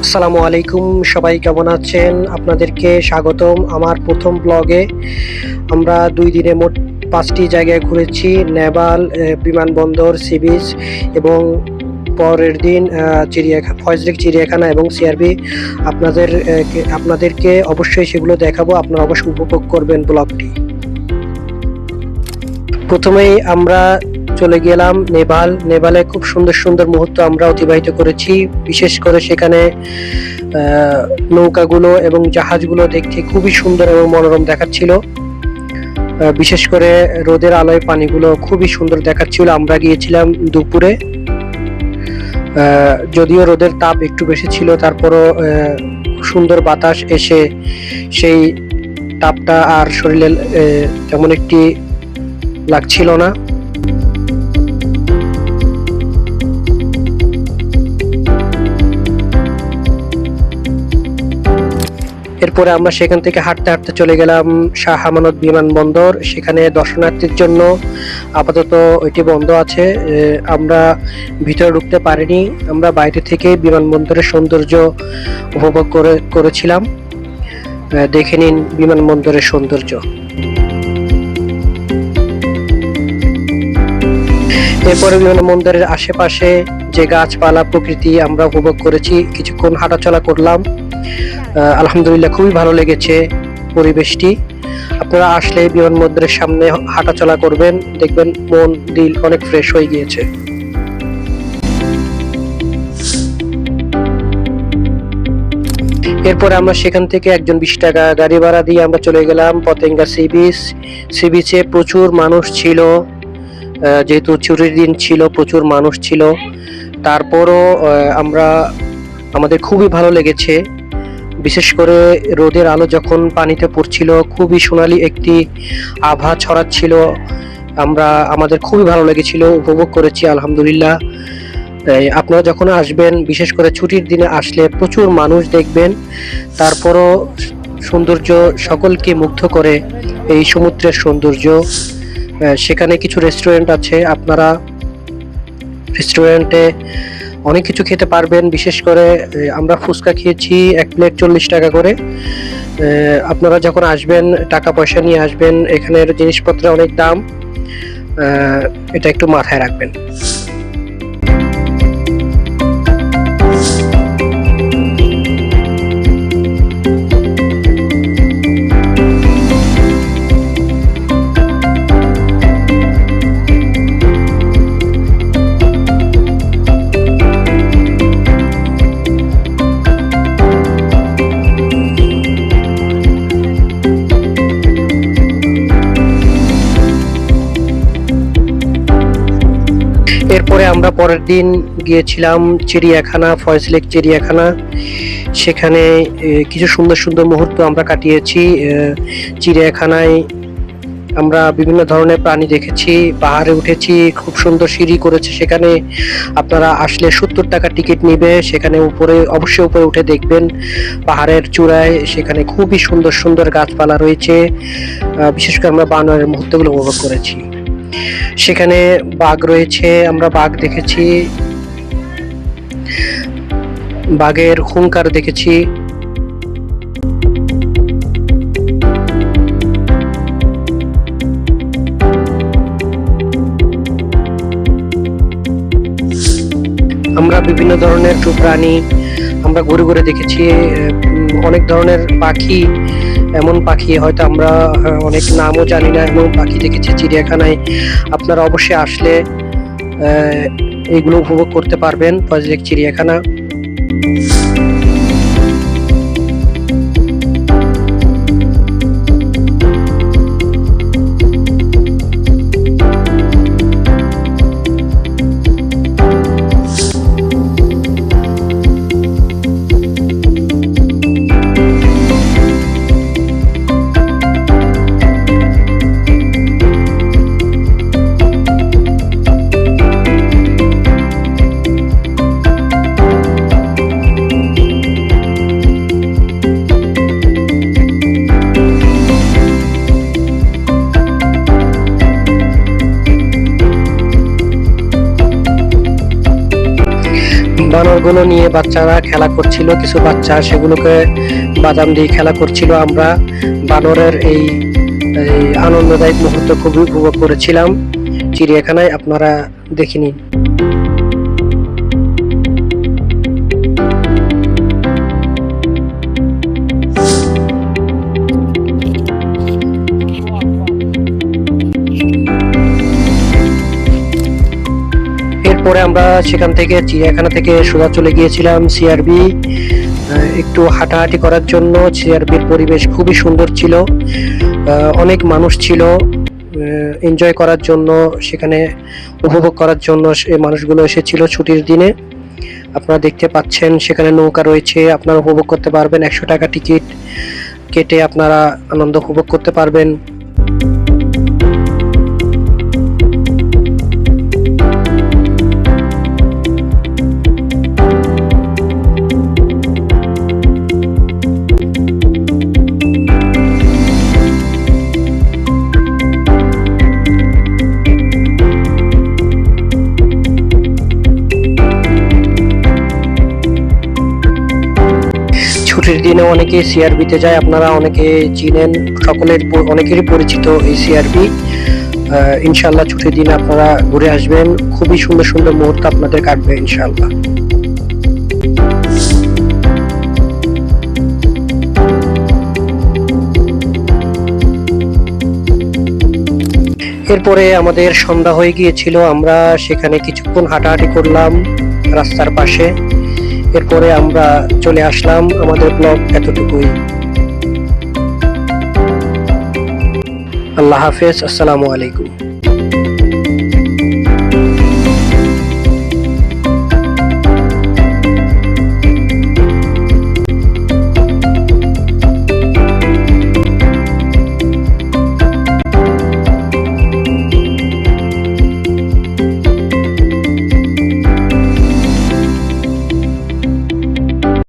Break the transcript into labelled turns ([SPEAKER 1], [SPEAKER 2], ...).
[SPEAKER 1] আসসালামু আলাইকুম, সবাই কেমন আছেন? আপনাদেরকে স্বাগতম আমার প্রথম ব্লগে। আমরা 2 দিনে মোট 5টি জায়গায় ঘুরেছি: নেভাল, বিমানবন্দর, সি বিচ এবং পরের দিন ফয়েজলেক চিড়িয়াখানা এবং সিআরবি। আপনাদেরকে অবশ্যই সেগুলো দেখাবো, আপনারা অবশ্যই উপভোগ করবেন ব্লগটি। প্রথমেই আমরা চলে গেলাম নেভালে খুব সুন্দর সুন্দর মুহূর্ত আমরা অতিবাহিত করেছি। বিশেষ করে সেখানে নৌকাগুলো এবং জাহাজগুলো দেখতে খুবই সুন্দর এবং মনোরম দেখাচ্ছিল। বিশেষ করে রোদের আলোয় পানিগুলো খুবই সুন্দর দেখাচ্ছিল। আমরা গিয়েছিলাম দুপুরে, যদিও রোদের তাপ একটু বেশি ছিল, তারপরও সুন্দর বাতাস এসে সেই তাপটা আর শরীরে তেমন একটি লাগছিল না। এরপরে আমরা সেখান থেকে হাঁটতে হাঁটতে চলে গেলাম শাহ আমানত বিমানবন্দর। সেখানে দর্শনার্থীর জন্য আপাতত ওইটি বন্ধ আছে, আমরা ভিতরে ঢুকতে পারিনি। আমরা বাইরে থেকে বিমানবন্দরের সৌন্দর্য উপভোগ করেছিলাম। দেখে নিন বিমানবন্দরের সৌন্দর্য। এরপরে বিমানবন্দরের আশেপাশে যে গাছপালা প্রকৃতি আমরা উপভোগ করেছি, কিছুক্ষণ হাঁটাচলা করলাম। আলহামদুলিল্লাহ, খুবই ভালো লেগেছে পরিবেশটি। আপনারা আসলে বিমানবন্দরের সামনে হাঁটাচলা করবেন, দেখবেন মন দিল অনেক ফ্রেশ হয়ে গিয়েছে। এরপরে আমরা সেখান থেকে একজন 20 টাকা গাড়ি ভাড়া দিয়ে আমরা চলে গেলাম পতেঙ্গা সি বিচে প্রচুর মানুষ ছিল, যেহেতু ছুটির দিন ছিল প্রচুর মানুষ ছিল। তারপরও আমাদের খুবই ভালো লেগেছে। বিশেষ করে রোদের আলো যখন পানিতে পড়ছিল, খুবই সোনালি একটি আভা ছড়াচ্ছিল। আমাদের খুবই ভালো লেগেছিল, উপভোগ করেছি আলহামদুলিল্লাহ। আপনারা যখন আসবেন, বিশেষ করে ছুটির দিনে আসলে প্রচুর মানুষ দেখবেন। তারপরও সৌন্দর্য সকলকে মুগ্ধ করে এই সমুদ্রের সৌন্দর্য। সেখানে কিছু রেস্টুরেন্ট আছে, আপনারা রেস্টুরেন্টে অনেক কিছু খেতে পারবেন। বিশেষ করে আমরা ফুচকা খেয়েছি 1 প্লেট 40 টাকা করে। আপনারা যখন আসবেন টাকা পয়সা নিয়ে আসবেন, এখানের জিনিসপত্রের অনেক দাম, এটা একটু মাথায় রাখবেন। এরপরে আমরা পরের দিন গিয়েছিলাম চিড়িয়াখানা, ফয়েজলেক চিড়িয়াখানা। সেখানে কিছু সুন্দর সুন্দর মুহূর্ত আমরা কাটিয়েছি। চিড়িয়াখানায় আমরা বিভিন্ন ধরনের প্রাণী দেখেছি, পাহাড়ে উঠেছি, খুব সুন্দর সিঁড়ি করেছে সেখানে। আপনারা আসলে 70 টাকা টিকিট নিবে। সেখানে অবশ্যই উপরে উঠে দেখবেন পাহাড়ের চূড়ায়, সেখানে খুবই সুন্দর সুন্দর গাছপালা রয়েছে। বিশেষ করে আমরা বানরের মুহূর্তগুলো উপভোগ করেছি। সেখানে বাঘ রয়েছে, আমরা বাঘ দেখেছি, বাঘের হুঙ্কার দেখেছি। আমরা বিভিন্ন ধরনের প্রাণী আমরা ঘুরে ঘুরে দেখেছি। অনেক ধরনের পাখি, এমন পাখি হয়তো আমরা অনেক নামও জানি না, এমন পাখি দেখেছি চিড়িয়াখানায়। আপনারা অবশ্যই আসলে এগুলো উপভোগ করতে পারবেন ফয়েজলেক চিড়িয়াখানা। বানরগুলো নিয়ে বাচ্চারা খেলা করছিল, কিছু বাচ্চা সেগুলোকে বাদাম দিয়ে খেলা করছিল। আমরা বানরের এই আনন্দদায়ক মুহূর্ত খুবই উপভোগ করেছিলাম চিড়িয়াখানায়, আপনারা দেখে নিন। এরপরে আমরা সেখান থেকে চিড়িয়াখানা থেকে সোজা চলে গিয়েছিলাম সিআরবি, একটু হাঁটাহাঁটি করার জন্য। সিআরবির পরিবেশ খুবই সুন্দর ছিল, অনেক মানুষ ছিল এনজয় করার জন্য, সেখানে উপভোগ করার জন্য সে মানুষগুলো এসেছিল ছুটির দিনে। আপনারা দেখতে পাচ্ছেন সেখানে নৌকা রয়েছে, আপনারা উপভোগ করতে পারবেন। 100 টাকা টিকিট কেটে আপনারা আনন্দ উপভোগ করতে পারবেন। ছুটির দিনে অনেকে সিআরবিতে যায়, আপনারা অনেকে চিনেন, অনেকেরই পরিচিত এই সিআরবি। ইনশাআল্লাহ ছুটির দিনে আপনারা ঘুরে আসবেন, খুবই সুন্দর সুন্দর মুহূর্ত আপনাদের কাটবে ইনশাআল্লাহ। এরপরে আমাদের সন্ধ্যা হয়ে গিয়েছিল, আমরা সেখানে কিছুক্ষণ হাঁটাহাঁটি করলাম রাস্তার পাশে। এরপরে আমরা চলে আসলাম, আমাদের ব্লগ এতটুকুই। আল্লাহ হাফেজ, আসসালামু আলাইকুম।